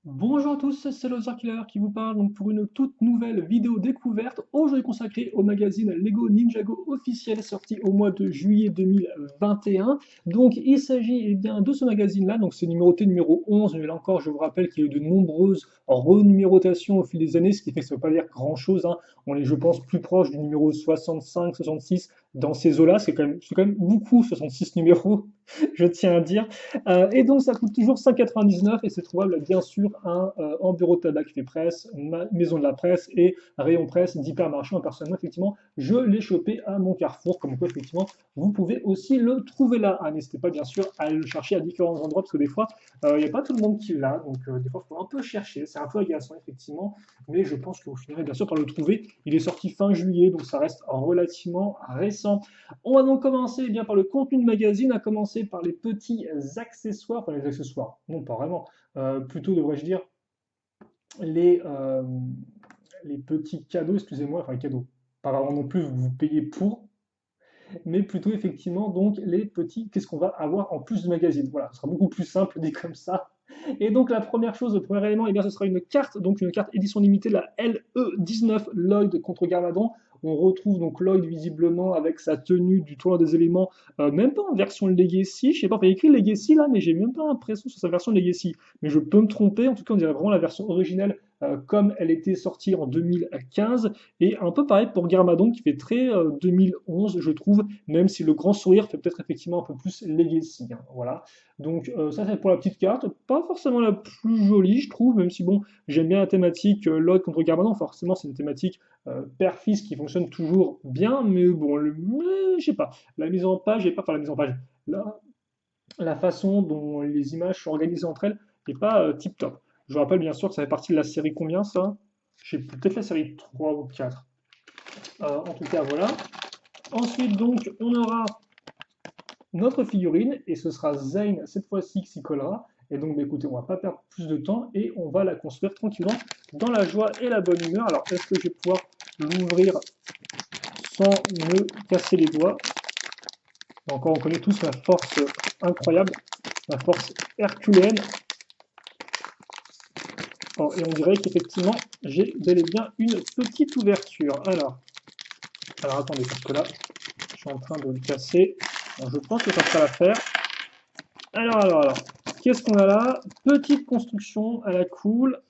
Bonjour à tous, c'est Lozer Killer qui vous parle donc pour une toute nouvelle vidéo découverte, aujourd'hui consacrée au magazine Lego Ninjago officiel sorti au mois de juillet 2021. Donc il s'agit bien de ce magazine-là, donc c'est numéroté numéro 11, mais là encore je vous rappelle qu'il y a eu de nombreuses renumérotations au fil des années, ce qui fait que ça ne veut pas dire grand-chose, hein. On est je pense plus proche du numéro 65, 66 dans ces eaux-là, c'est quand même beaucoup 66 numéros, je tiens à dire. Et donc ça coûte toujours 5,99 et c'est trouvable bien sûr en bureau de tabac qui fait presse, maison de la presse et rayon presse d'hypermarché. Personnellement, effectivement, je l'ai chopé à mon Carrefour, comme quoi effectivement vous pouvez aussi le trouver là. Ah, n'hésitez pas bien sûr à aller le chercher à différents endroits parce que des fois il n'y a pas tout le monde qui l'a, donc des fois il faut un peu chercher, c'est un peu agaçant effectivement, mais je pense que vous finirez bien sûr par le trouver. Il est sorti fin juillet, donc ça reste relativement récent. On va donc commencer bien par le contenu de magazine, à commencer par les petits accessoires, enfin les accessoires, non pas vraiment, plutôt devrais-je dire les, euh, les petits cadeaux, excusez-moi, enfin les cadeaux, pas vraiment non plus vous payez pour, mais plutôt effectivement donc les petits, qu'est-ce qu'on va avoir en plus du magazine. Voilà, ce sera beaucoup plus simple dit comme ça. Et donc la première chose, le premier élément, eh bien, ce sera une carte, donc une carte édition limitée, la LE19 Lloyd contre Garmadon. On retrouve donc Lloyd visiblement avec sa tenue du tournoi des éléments, même pas en version Legacy, je sais pas, il y a écrit Legacy là, mais j'ai même pas l'impression sur sa version Legacy. Mais je peux me tromper, en tout cas on dirait vraiment la version originelle comme elle était sortie en 2015. Et un peu pareil pour Garmadon qui fait très 2011, je trouve, même si le grand sourire fait peut-être effectivement un peu plus Legacy, hein, voilà. Donc ça c'est pour la petite carte, pas forcément la plus jolie je trouve, même si bon, j'aime bien la thématique Lloyd contre Garmadon, forcément c'est une thématique père-fils qui fonctionne toujours bien, mais bon, je sais pas, la mise en page, et pas enfin la mise en page, la façon dont les images sont organisées entre elles n'est pas tip top. Je vous rappelle bien sûr que ça fait partie de la série combien ça? J'ai peut-être la série 3 ou 4. En tout cas, voilà. Ensuite, donc, on aura notre figurine, et ce sera Zane cette fois-ci qui s'y collera. Et donc, bah, écoutez, on va pas perdre plus de temps et on va la construire tranquillement dans la joie et la bonne humeur. Alors, est-ce que je vais pouvoir l'ouvrir sans me casser les doigts? Encore, on connaît tous ma force incroyable, ma force herculéenne. Oh, et on dirait qu'effectivement, j'ai bel et bien une petite ouverture. Alors attendez, parce que là, je suis en train de le casser. Alors, je pense que ça fera l'affaire. Alors, qu'est-ce qu'on a là? Petite construction à la cool.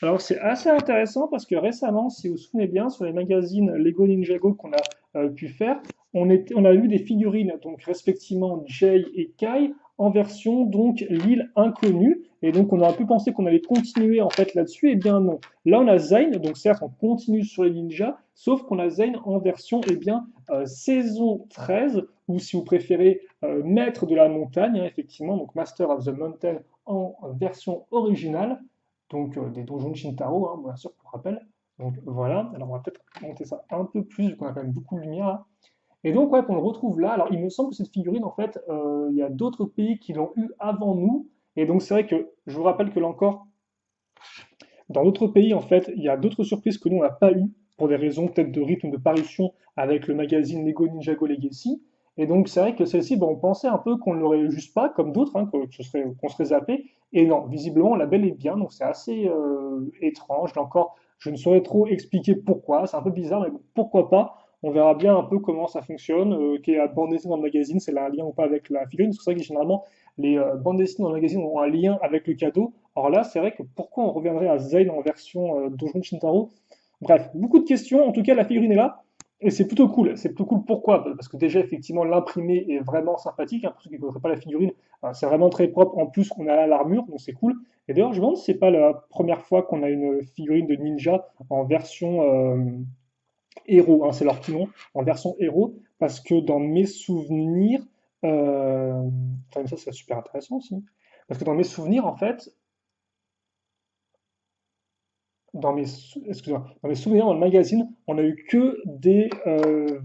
Alors c'est assez intéressant parce que récemment, si vous vous souvenez bien, sur les magazines Lego Ninjago qu'on a pu faire, on a eu des figurines, donc respectivement Jay et Kai, en version donc l'île inconnue. Et donc on a un peu pensé qu'on allait continuer en fait là-dessus, et bien non. Là on a Zane, donc certes on continue sur les ninjas, sauf qu'on a Zane en version saison 13, ou si vous préférez maître de la montagne, hein, effectivement, donc Master of the Mountain en version originale donc des donjons de Shintaro, hein, bien sûr, pour rappel. Donc voilà, alors on va peut-être monter ça un peu plus, vu qu'on a quand même beaucoup de lumière là. Et donc, ouais, qu'on le retrouve là. Alors, il me semble que cette figurine, en fait, il y a d'autres pays qui l'ont eu avant nous. Et donc, c'est vrai que je vous rappelle que là encore, dans d'autres pays, en fait, il y a d'autres surprises que nous, on n'a pas eues, pour des raisons peut-être de rythme de parution avec le magazine Lego Ninjago Legacy. Et donc, c'est vrai que celle-ci, bon, on pensait un peu qu'on ne l'aurait juste pas, comme d'autres, hein, qu'on serait zappé. Et non, visiblement, la belle est bien, donc c'est assez étrange. Là encore, je ne saurais trop expliquer pourquoi, c'est un peu bizarre, mais bon, pourquoi pas. On verra bien un peu comment ça fonctionne, quelle est la bande dessinée dans le magazine, c'est là un lien ou pas avec la figurine, parce que c'est vrai que généralement, les bandes dessinées dans le magazine ont un lien avec le cadeau. Alors là, c'est vrai que pourquoi on reviendrait à Zayn en version Donjon Shintaro? Bref, beaucoup de questions. En tout cas, la figurine est là. Et c'est plutôt cool. C'est plutôt cool. Pourquoi? Parce que déjà, effectivement, l'imprimé est vraiment sympathique, hein, pour ceux qui ne connaîtraient pas la figurine, c'est vraiment très propre. En plus, on a l'armure, donc c'est cool. Et d'ailleurs, je me demande si c'est pas la première fois qu'on a une figurine de ninja en version héros, hein, c'est leur petit nom, en version héros, parce que dans mes souvenirs, enfin, ça c'est super intéressant aussi, parce que dans mes souvenirs, en fait, excusez-moi, dans mes souvenirs dans le magazine, on a eu que des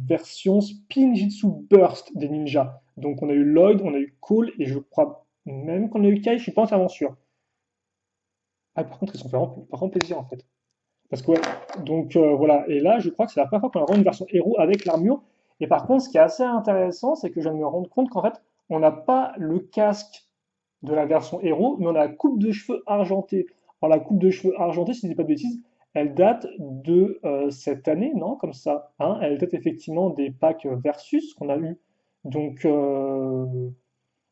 versions Spinjitzu Burst des ninjas. Donc on a eu Lloyd, on a eu Cole, et je crois même qu'on a eu Kai, je suis pas entièrement sûr. Ah, par contre, ils sont vraiment plaisir en fait. Parce que, ouais, donc voilà, et là, je crois que c'est la première fois qu'on a vraiment une version héros avec l'armure. Et par contre, ce qui est assez intéressant, c'est que je viens de me rendre compte qu'en fait, on n'a pas le casque de la version héros, mais on a la coupe de cheveux argentée. Alors la coupe de cheveux argentée, si je dis pas de bêtises, elle date de cette année, non? Comme ça, hein? Elle date effectivement des packs Versus qu'on a eu. Donc, je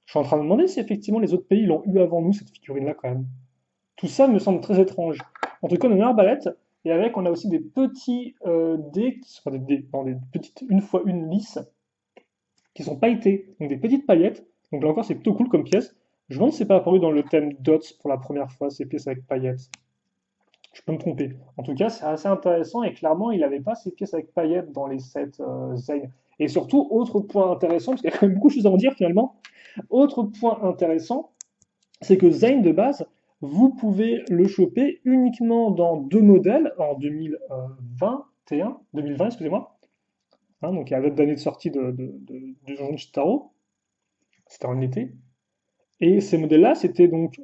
suis en train de me demander si effectivement les autres pays l'ont eu avant nous, cette figurine-là quand même. Tout ça me semble très étrange. En tout cas, on a une arbalète, et avec, on a aussi des petits dés, qui sont non, des petites une fois une lisses, qui sont pailletées, donc des petites paillettes. Donc là encore, c'est plutôt cool comme pièce. Je me demande si c'est pas apparu dans le thème Dots pour la première fois, ces pièces avec paillettes. Je peux me tromper. En tout cas, c'est assez intéressant et clairement, il n'avait pas ces pièces avec paillettes dans les sets Zane. Et surtout, autre point intéressant, parce qu'il y a quand même beaucoup de choses à en dire finalement, autre point intéressant, c'est que Zane de base, vous pouvez le choper uniquement dans deux modèles en 2020, excusez-moi. Hein, donc il y a la date d'année de sortie de Donjon Shitaro, c'était en été. Et ces modèles-là, c'était donc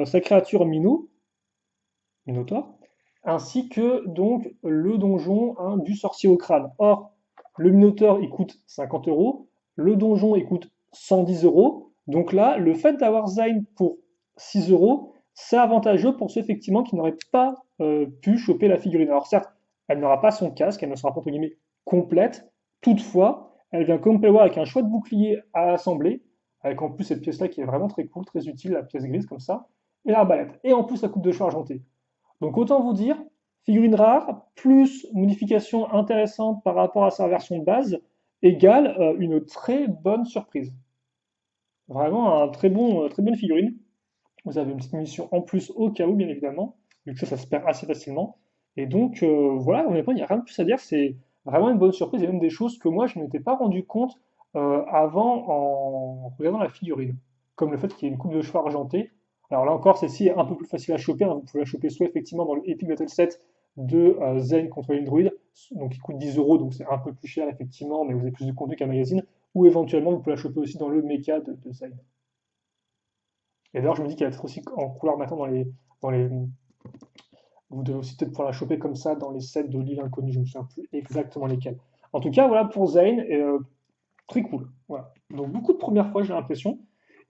sa créature Minotaur, ainsi que donc le donjon hein, du sorcier au crâne. Or, le Minotaur, il coûte 50 euros, le donjon, il coûte 110 euros. Donc là, le fait d'avoir Zine pour 6 euros, c'est avantageux pour ceux effectivement qui n'auraient pas pu choper la figurine. Alors certes, elle n'aura pas son casque, elle ne sera pas entre guillemets complète. Toutefois, elle vient comme prévoir avec un choix de bouclier à assembler, avec en plus cette pièce-là qui est vraiment très cool, très utile, la pièce grise comme ça, et l'arbalète. Et en plus la coupe de cheveux argentée. Donc autant vous dire, figurine rare, plus modification intéressante par rapport à sa version de base, égale une très bonne surprise. Vraiment un très bonne figurine. Vous avez une petite munition en plus au cas où, bien évidemment, vu que ça se perd assez facilement. Et donc voilà, honnêtement, il n'y a rien de plus à dire, c'est vraiment une bonne surprise, et même des choses que moi je ne m'étais pas rendu compte avant en regardant la figurine. Comme le fait qu'il y ait une coupe de cheveux argentée. Alors là encore, celle-ci est un peu plus facile à choper, hein. Vous pouvez la choper soit effectivement dans le Epic Battle Set de Zen contre l'Android, donc il coûte 10 euros, donc c'est un peu plus cher effectivement, mais vous avez plus de contenu qu'un magazine, ou éventuellement vous pouvez la choper aussi dans le mecha de Zen. Et d'ailleurs, je me dis qu'elle va être aussi en couleur maintenant dans les. Vous devez aussi peut-être pouvoir la choper comme ça dans les sets de l'île inconnue, je ne me souviens plus exactement lesquels. En tout cas, voilà pour Zane, et, très cool. Voilà. Donc beaucoup de premières fois, j'ai l'impression.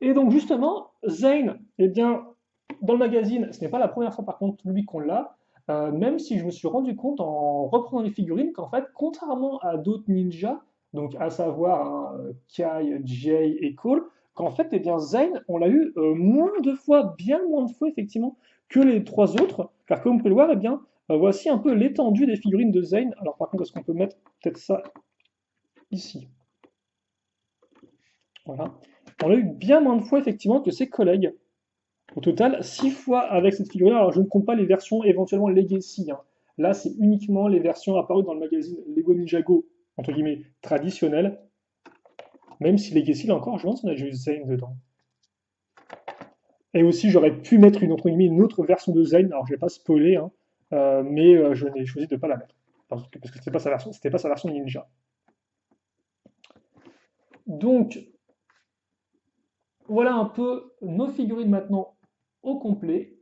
Et donc justement, Zane, eh bien, dans le magazine, ce n'est pas la première fois par contre lui qu'on l'a, même si je me suis rendu compte en reprenant les figurines qu'en fait, contrairement à d'autres ninjas, donc à savoir hein, Kai, Jay et Cole, qu'en fait, eh bien, Zane, on l'a eu moins de fois, bien moins de fois effectivement, que les trois autres, car comme vous pouvez le voir, eh bien, voici un peu l'étendue des figurines de Zane. Alors par contre, est-ce qu'on peut mettre peut-être ça ici? Voilà. On a eu bien moins de fois effectivement que ses collègues. Au total, 6 fois avec cette figurine. Alors je ne compte pas les versions éventuellement Legacy, hein. Là, c'est uniquement les versions apparues dans le magazine Lego Ninjago, entre guillemets, traditionnel. Même si Legacy, là encore, je pense qu'on a déjà eu Zane dedans. Et aussi, j'aurais pu mettre une autre version de Zane. Alors je ne vais pas spoiler, hein, mais je n'ai choisi de ne pas la mettre. Parce que c'était pas sa version, c'était pas sa version ninja. Donc, voilà un peu nos figurines maintenant au complet.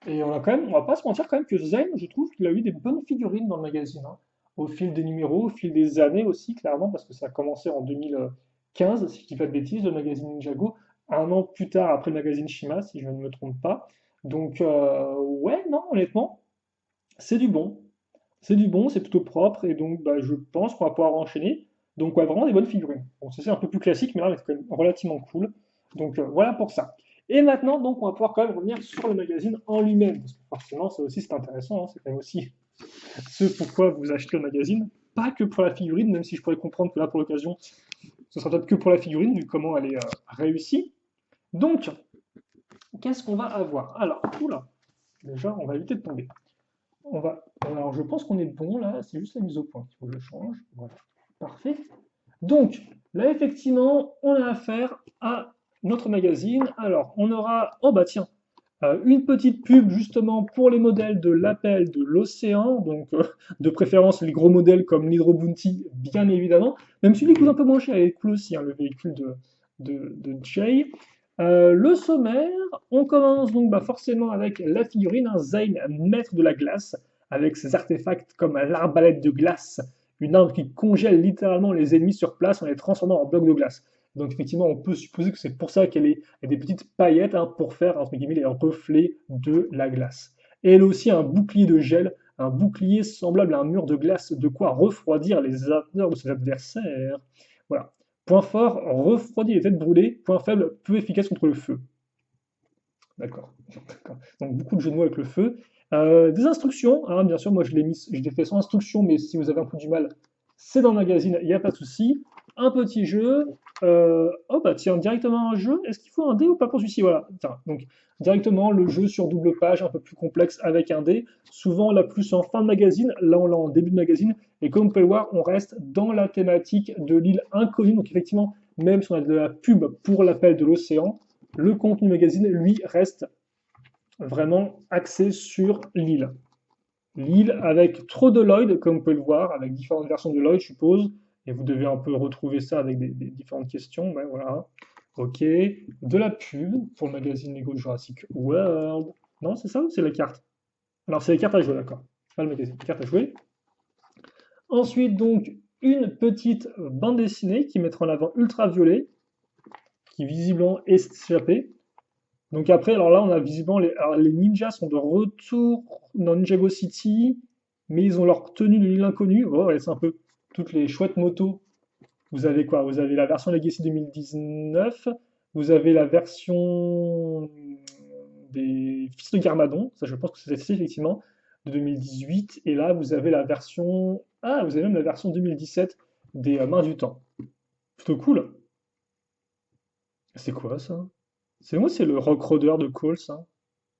Et on a quand même, on va pas se mentir quand même que Zen, je trouve qu'il a eu des bonnes figurines dans le magazine, hein. Au fil des numéros, au fil des années aussi, clairement, parce que ça a commencé en 2015, si je dis pas de bêtises, le magazine Ninjago, un an plus tard après le magazine Shima, si je ne me trompe pas. Donc, ouais, non, honnêtement, c'est du bon. C'est du bon, c'est plutôt propre, et donc bah, je pense qu'on va pouvoir enchaîner. Donc, ouais, vraiment des bonnes figurines. Bon, c'est un peu plus classique, mais là, c'est quand même relativement cool. Donc, voilà pour ça. Et maintenant, donc, on va pouvoir quand même revenir sur le magazine en lui-même, parce que forcément, ça aussi, c'est intéressant, hein, c'est quand même aussi ce pourquoi vous achetez le magazine, pas que pour la figurine, même si je pourrais comprendre que là, pour l'occasion, ce sera peut-être que pour la figurine, vu comment elle est réussie. Donc, qu'est-ce qu'on va avoir? Alors, oula, déjà, on va éviter de tomber. Alors, je pense qu'on est bon là, c'est juste la mise au point qu'il faut que je change. Voilà, parfait. Donc, là, effectivement, on a affaire à notre magazine. Alors, on aura, oh bah tiens, une petite pub justement pour les modèles de l'appel de l'océan, donc de préférence les gros modèles comme l'Hydro Bounty, bien évidemment. Même celui qui coûte un peu moins cher, il est cool aussi, hein, le véhicule de Jay. Le sommaire, on commence donc bah, forcément avec la figurine, un Zane maître de la glace, avec ses artefacts comme l'arbalète de glace, une arme qui congèle littéralement les ennemis sur place en les transformant en blocs de glace. Donc effectivement, on peut supposer que c'est pour ça qu'elle a des petites paillettes hein, pour faire entre guillemets les reflets de la glace. Et elle a aussi un bouclier de gel, un bouclier semblable à un mur de glace, de quoi refroidir les ardeurs de ses adversaires. Voilà. Point fort, refroidit les têtes brûlées. Point faible, peu efficace contre le feu. D'accord. D'accord. Donc beaucoup de jeux de mots avec le feu. Des instructions, hein, bien sûr, moi je l'ai fait sans instruction, mais si vous avez un peu du mal, c'est dans le magazine, il n'y a pas de souci. Un petit jeu. Oh bah tiens, directement un jeu. Est-ce qu'il faut un dé ou pas pour celui-ci? Voilà. Tiens, donc directement le jeu sur double page, un peu plus complexe avec un dé. Souvent on l'a plus en fin de magazine, là on l'a en début de magazine. Et comme vous pouvez le voir, on reste dans la thématique de l'île inconnue. Donc effectivement, même si on a de la pub pour l'appel de l'océan, le contenu magazine, lui, reste vraiment axé sur l'île. L'île avec trop de Lloyd, comme vous pouvez le voir, avec différentes versions de Lloyd, je suppose. Et vous devez un peu retrouver ça avec des différentes questions. Ouais, voilà. Ok. De la pub pour le magazine Lego Jurassic World. Non, c'est ça ou c'est la carte? Alors, c'est les cartes à jouer, d'accord. Pas le magazine, les cartes à jouer. Ensuite, donc, une petite bande dessinée qui mettra en avant Ultraviolet, qui visiblement est échappée. Donc après, alors là, on a visiblement alors les ninjas sont de retour dans Ninjago City, mais ils ont leur tenue de l'île inconnue. Oh, ouais, c'est un peu toutes les chouettes motos. Vous avez quoi? Vous avez la version Legacy 2019, vous avez la version des Fils de Garmadon, ça je pense que c'est celle-ci effectivement, de 2018, et là vous avez la version. Ah, vous avez même la version 2017 des Mains du Temps. Plutôt cool. C'est quoi ça? C'est moi, c'est le Rock Roder de Cole, ça.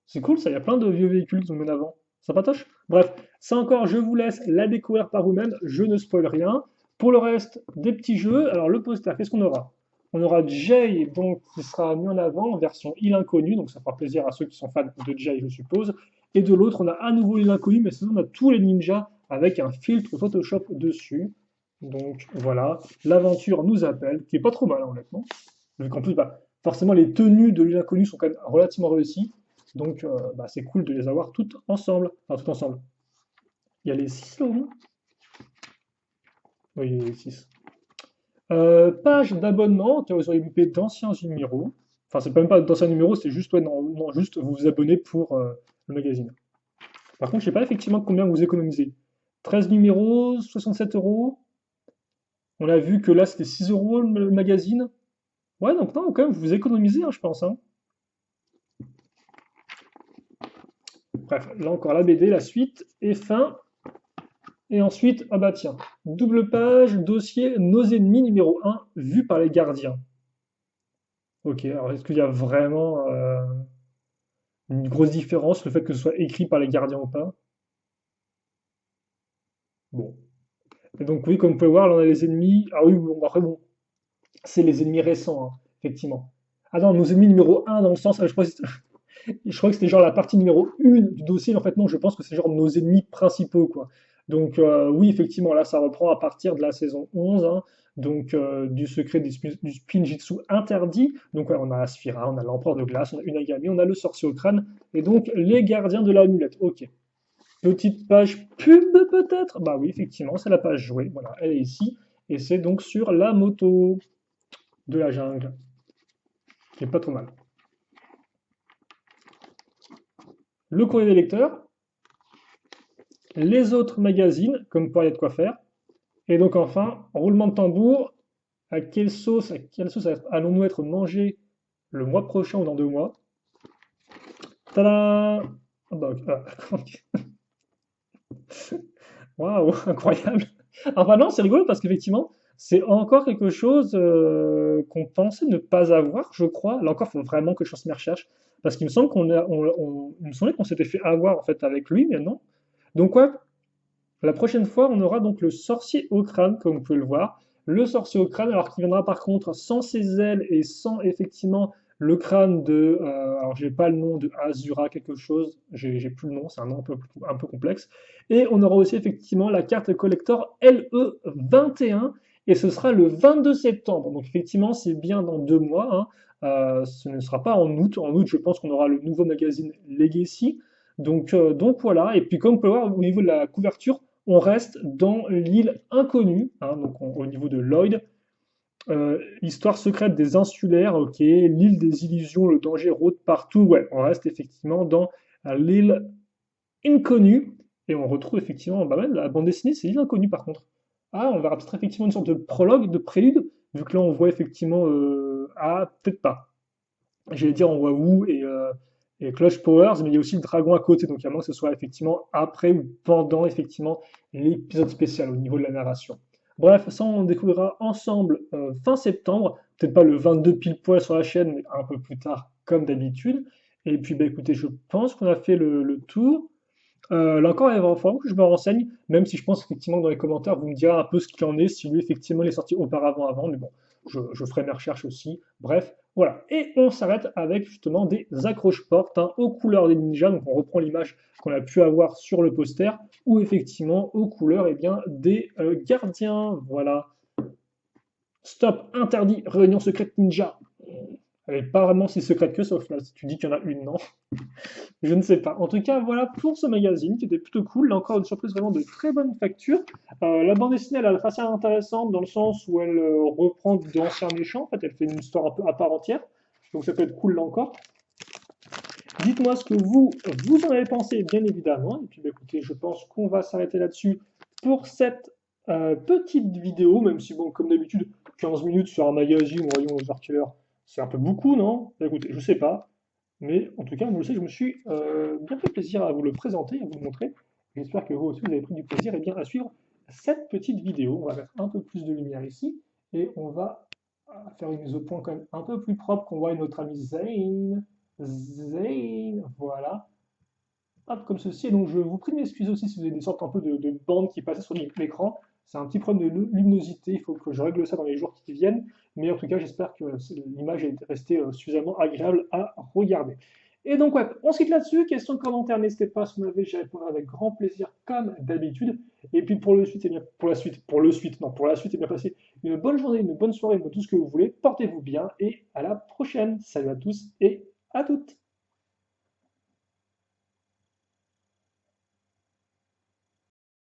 C'est cool, ça, il y a plein de vieux véhicules qui sont mis en avant. Ça patoche? Bref, ça encore, je vous laisse la découvrir par vous-même, je ne spoil rien. Pour le reste, des petits jeux. Alors, le poster, qu'est-ce qu'on aura? On aura Jay, donc, qui sera mis en avant en version île inconnue, donc ça fera plaisir à ceux qui sont fans de Jay, je suppose. Et de l'autre, on a à nouveau l'île inconnue, mais sinon, on a tous les ninjas avec un filtre Photoshop dessus. Donc, voilà, l'aventure nous appelle, qui est pas trop mal, hein, honnêtement. Vu qu'en plus, bah, forcément, les tenues de l'île inconnue sont quand même relativement réussies. Donc, bah, c'est cool de les avoir toutes ensemble. Enfin, toutes ensemble. Il y a les 6 là au moins? Oui, il y a les 6. Page d'abonnement, vous auriez loupé d'anciens numéros. Enfin, c'est pas même pas d'anciens numéros, c'est juste, ouais, non, non, juste vous vous abonnez pour le magazine. Par contre, je sais pas effectivement combien vous économisez. 13 numéros, 67 euros. On a vu que là, c'était 6 euros le magazine. Ouais, donc non, quand même, vous économisez, hein, je pense, hein. Bref, là encore la BD, la suite, et fin. Et ensuite, ah bah tiens, double page, dossier, nos ennemis numéro 1, vu par les gardiens. Ok, alors est-ce qu'il y a vraiment une grosse différence, le fait que ce soit écrit par les gardiens ou pas? Bon. Et donc oui, comme vous pouvez voir, là on a les ennemis. Ah oui, bon, après bon, c'est les ennemis récents, hein, effectivement. Ah non, nos ennemis numéro 1 dans le sens, je crois que c'était genre la partie numéro 1 du dossier, mais en fait non, je pense que c'est genre nos ennemis principaux, quoi. Donc oui, effectivement, là, ça reprend à partir de la saison 11, hein, donc du secret du Spinjitzu interdit. Donc ouais, on a Asphira, on a l'empereur de glace, on a Unagami, on a le sorcier au crâne, et donc les gardiens de l'amulette. Ok. Petite page pub peut-être? Bah oui, effectivement, c'est la page jouée, voilà, elle est ici, et c'est donc sur la moto de la jungle, qui est pas trop mal. Le courrier des lecteurs, les autres magazines, comme quoi il y a de quoi faire. Et donc enfin, roulement de tambour, à quelle sauce allons-nous être mangés le mois prochain ou dans 2 mois? Tada! Ah bah, waouh, incroyable! Enfin non, c'est rigolo parce qu'effectivement, c'est encore quelque chose qu'on pensait ne pas avoir, je crois. Là encore, il faut vraiment que je fasse mes recherches. Parce qu'il me semble il me semblait qu'on s'était fait avoir en fait avec lui, mais non. Donc ouais, la prochaine fois, on aura donc le sorcier au crâne, comme vous pouvez le voir. Le sorcier au crâne, alors qui viendra par contre sans ses ailes et sans effectivement le crâne de. Alors, j'ai pas le nom de Azura, quelque chose, j'ai plus le nom, c'est un nom un peu complexe. Et on aura aussi effectivement la carte collector LE21, et ce sera le 22 septembre. Donc, effectivement, c'est bien dans 2 mois, hein. Ce ne sera pas en août. En août, je pense qu'on aura le nouveau magazine Legacy. Donc voilà, et puis comme vous pouvez voir au niveau de la couverture, on reste dans l'île inconnue, hein, donc au niveau de Lloyd. Histoire secrète des insulaires, ok, l'île des illusions, le danger rôde partout. Ouais, on reste effectivement dans l'île inconnue. Et on retrouve effectivement, bah ouais, la bande dessinée, c'est l'île inconnue par contre. Ah, on verra peut-être effectivement une sorte de prologue, de prélude, vu que là on voit effectivement. Ah, peut-être pas. J'allais dire on voit Wu et Clutch Powers, mais il y a aussi le dragon à côté, donc il y a moins que ce soit effectivement après ou pendant effectivement l'épisode spécial au niveau de la narration. Bref, ça on découvrira ensemble fin septembre, peut-être pas le 22 pile poil sur la chaîne, mais un peu plus tard comme d'habitude. Et puis bah écoutez, je pense qu'on a fait le tour. Là encore, il va falloir que je me renseigne, même si je pense effectivement que dans les commentaires, vous me direz un peu ce qu'il en est, si lui effectivement il est sorti auparavant avant, mais bon, je ferai mes recherches aussi. Bref, voilà. Et on s'arrête avec justement des accroche-portes hein, aux couleurs des ninjas, donc on reprend l'image qu'on a pu avoir sur le poster, ou effectivement aux couleurs eh bien, des gardiens. Voilà. Stop, interdit, réunion secrète ninja. Elle n'est pas vraiment si secrète que ça au final, si tu dis qu'il y en a une, non? Je ne sais pas. En tout cas, voilà pour ce magazine qui était plutôt cool. Là encore, une surprise vraiment de très bonne facture. La bande dessinée, elle est assez intéressante dans le sens où elle reprend d'anciens méchants. En fait, elle fait une histoire un peu à part entière. Donc ça peut être cool là encore. Dites-moi ce que vous en avez pensé, bien évidemment. Et puis, bah, écoutez, je pense qu'on va s'arrêter là-dessus pour cette petite vidéo, même si, bon, comme d'habitude, 15 minutes sur un magazine, voyons, aux Killer, c'est un peu beaucoup, non? Bah, écoutez, je sais pas. Mais en tout cas, vous le savez, je me suis bien fait plaisir à vous le présenter, à vous le montrer. J'espère que vous aussi, vous avez pris du plaisir et bien à suivre cette petite vidéo. On va mettre un peu plus de lumière ici et on va faire une mise au point quand même un peu plus propre qu'on voit notre ami Zane. Zane, voilà. Hop, comme ceci. Et donc, je vous prie de m'excuser aussi si vous avez des sortes un peu de bandes qui passaient sur l'écran. C'est un petit problème de luminosité. Il faut que je règle ça dans les jours qui viennent. Mais en tout cas, j'espère que l'image est restée suffisamment agréable à regarder. Et donc, ouais, on se quitte là-dessus. Questions, commentaires, n'hésitez pas à se lever. J'y répondrai avec grand plaisir, comme d'habitude. Et puis, pour le suite, et bien, pour la suite, et bien passez une bonne journée, une bonne soirée, tout ce que vous voulez. Portez-vous bien et à la prochaine. Salut à tous et à toutes.